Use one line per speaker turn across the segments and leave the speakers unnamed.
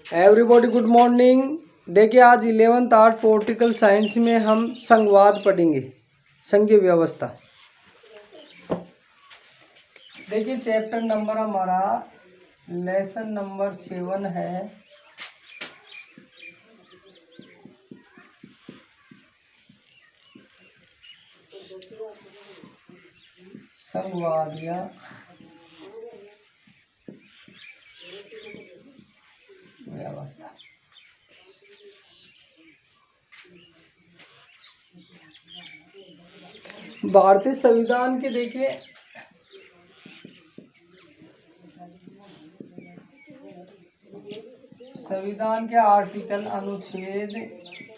Everybody good morning. देखिए आज 11th art political science में हम संघवाद पढ़ेंगे, संघीय व्यवस्था। देखिए चैप्टर नंबर हमारा लेसन नंबर 7 है। संघवाद या व्यवस्था। भारतीय संविधान के देखिए संविधान के आर्टिकल अनुच्छेद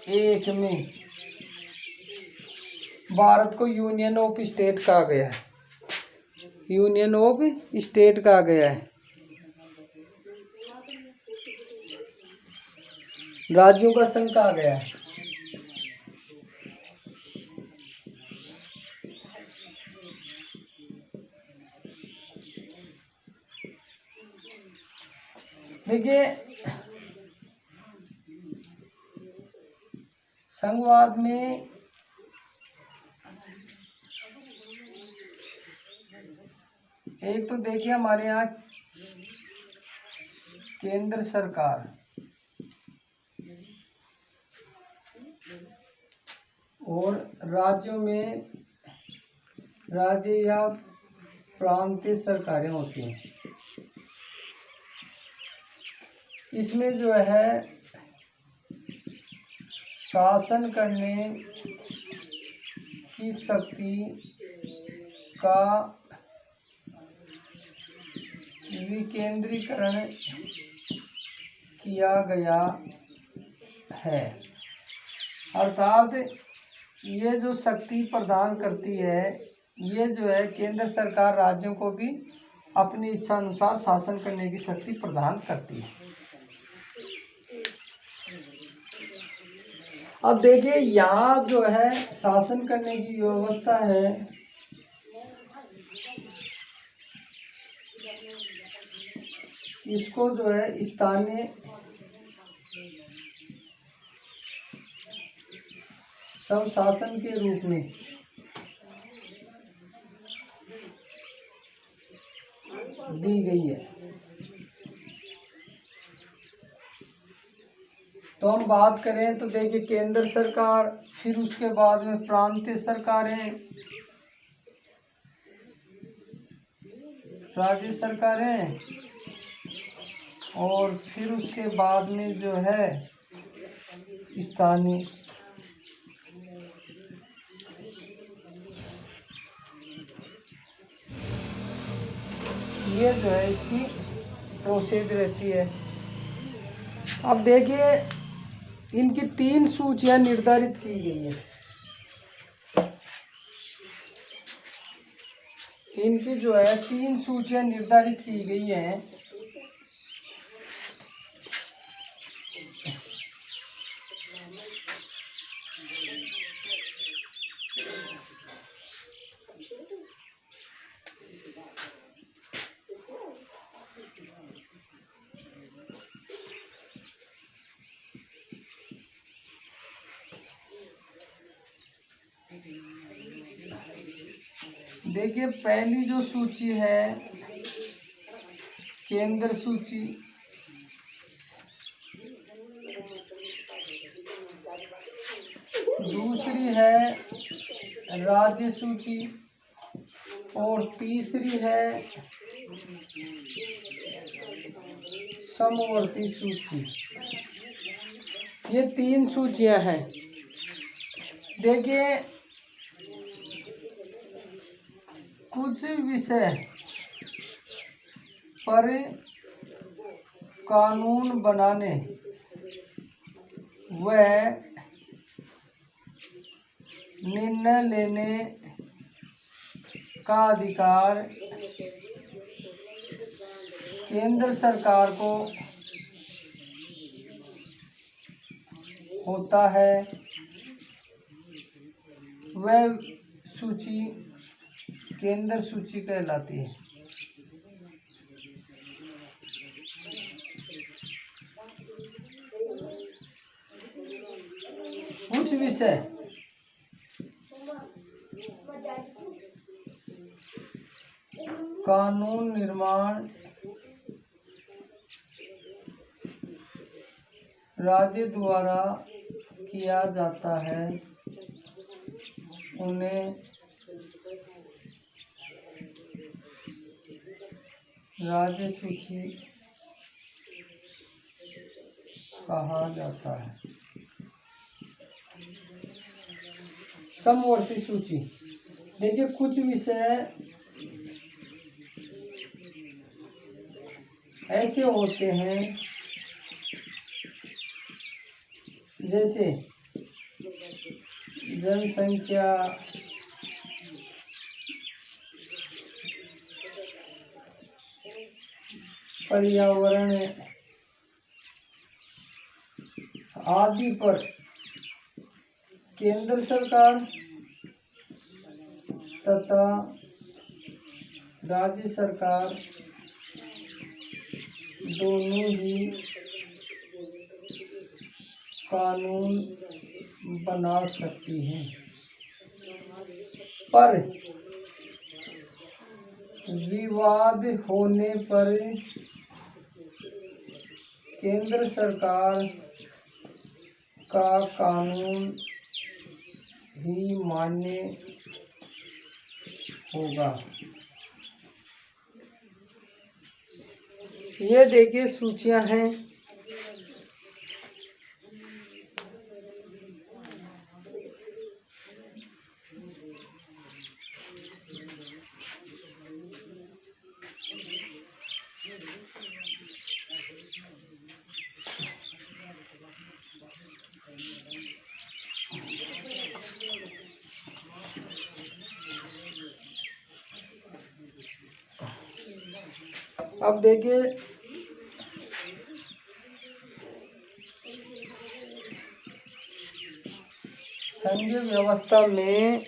1 में भारत को यूनियन ऑफ स्टेट कहा गया है। यूनियन ऑफ स्टेट कहा गया है। राज्यों का संघ कहा गया है। देखिए संघवाद में एक तो देखिए हमारे यहाँ केंद्र सरकार और राज्यों में राज्य या प्रांतीय सरकारें होती हैं। इसमें जो है शासन करने की शक्ति का विकेंद्रीकरण किया गया है। अर्थात ये जो शक्ति प्रदान करती है, ये जो है केंद्र सरकार राज्यों को भी अपनी इच्छा अनुसार शासन करने की शक्ति प्रदान करती है। अब देखिए यहाँ जो है शासन करने की व्यवस्था है, इसको जो है स्थानीय स्वशासन के रूप में दी गई है। तो हम बात करें तो देखिए केंद्र सरकार, फिर उसके बाद में प्रांतीय सरकारें, राज्य सरकारें और फिर उसके बाद में जो है स्थानीय। ये जो है इसकी प्रोसेस रहती है। अब देखिए इनकी 3 सूचियां निर्धारित की गई है। इनकी जो है 3 सूचियां निर्धारित की गई हैं। देखिए पहली जो सूची है केंद्र सूची, दूसरी है राज्य सूची और तीसरी है समवर्ती सूची। ये 3 सूचियां हैं। देखिए कुछ विषय पर कानून बनाने व निर्णय लेने का अधिकार केंद्र सरकार को होता है। वह सूची केंद्र सूची कहलाती है। कुछ विषय कानून निर्माण राज्य द्वारा किया जाता है, उन्हें राज्य सूची कहा जाता है। समवर्ती सूची, देखिए कुछ विषय ऐसे होते हैं जैसे जनसंख्या, पर्यावरण आदि पर केंद्र सरकार तथा राज्य सरकार दोनों ही कानून बना सकती हैं, पर विवाद होने पर केंद्र सरकार का कानून ही मान्य होगा। ये देखिए सूचियां हैं। अब देखिए संघीय व्यवस्था में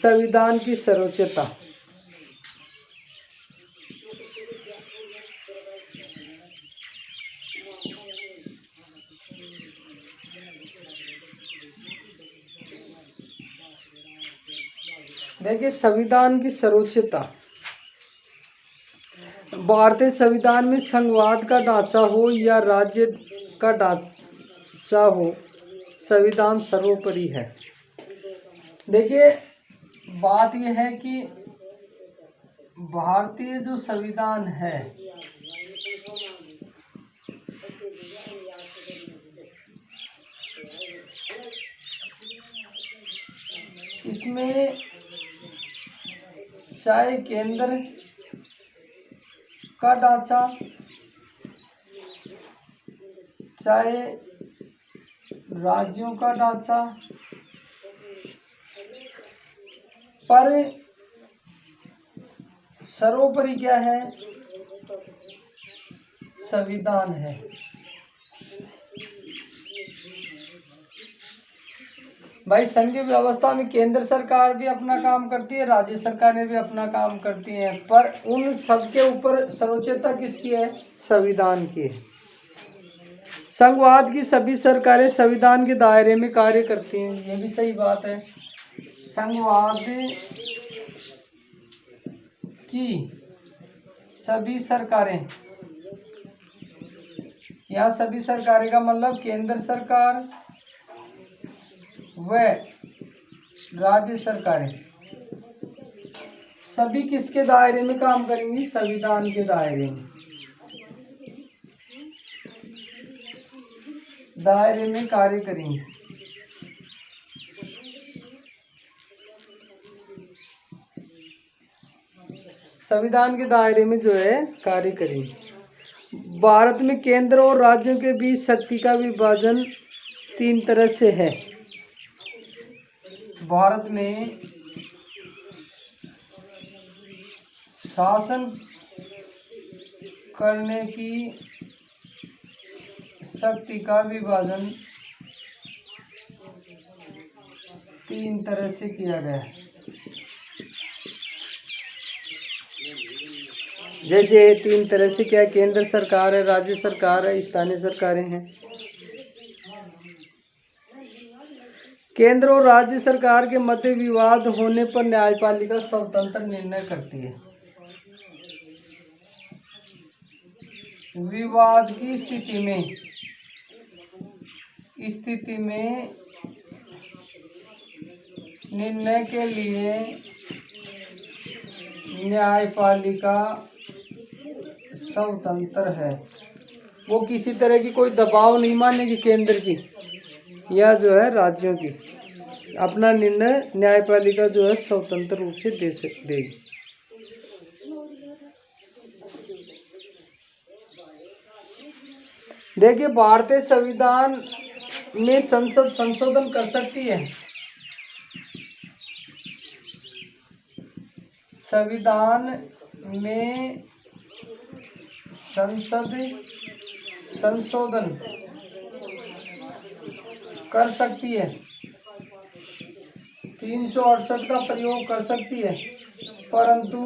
संविधान की सर्वोच्चता। देखिए संविधान की सर्वोच्चता, भारतीय संविधान में संघवाद का ढांचा हो या राज्य का ढांचा हो, संविधान सर्वोपरि है। देखिए बात यह है कि भारतीय जो संविधान है इसमें चाहे केंद्र का ढांचा, चाहे राज्यों का ढांचा, पर सर्वोपरि क्या है? संविधान है। भाई संघीय व्यवस्था में केंद्र सरकार भी अपना काम करती है, राज्य सरकारें भी अपना काम करती हैं, पर उन सबके ऊपर सर्वोच्चता किसकी है? संविधान की है। संघवाद की सभी सरकारें संविधान के दायरे में कार्य करती हैं, ये भी सही बात है। संघवाद की सभी सरकारें, यहाँ सभी सरकारें का मतलब केंद्र सरकार व राज्य सरकारें सभी किसके दायरे में काम करेंगी? संविधान के दायरे में कार्य करेंगे। संविधान के दायरे में जो है कार्य करेंगे। भारत में केंद्र और राज्यों के बीच शक्ति का विभाजन 3 तरह से है। भारत में शासन करने की शक्ति का विभाजन 3 तरह से किया गया है। जैसे 3 तरह से क्या है, केंद्र सरकार है, राज्य सरकार है, स्थानीय सरकारें हैं। केंद्र और राज्य सरकार के मध्य विवाद होने पर न्यायपालिका स्वतंत्र निर्णय करती है। विवाद की स्थिति में निर्णय के लिए न्यायपालिका स्वतंत्र है। वो किसी तरह की कोई दबाव नहीं मानेगी केंद्र की या जो है राज्यों की। अपना निर्णय न्यायपालिका जो है स्वतंत्र रूप से देगी। देखिए, भारतीय संविधान में संसद संशोधन कर सकती है। संविधान में संसद संशोधन कर सकती है, 368 का प्रयोग कर सकती है, परंतु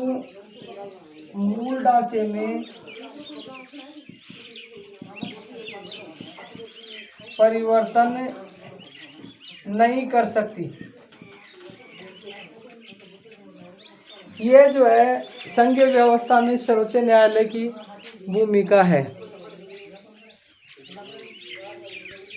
मूल ढांचे में परिवर्तन नहीं कर सकती। ये जो है संघीय व्यवस्था में सर्वोच्च न्यायालय की भूमिका है।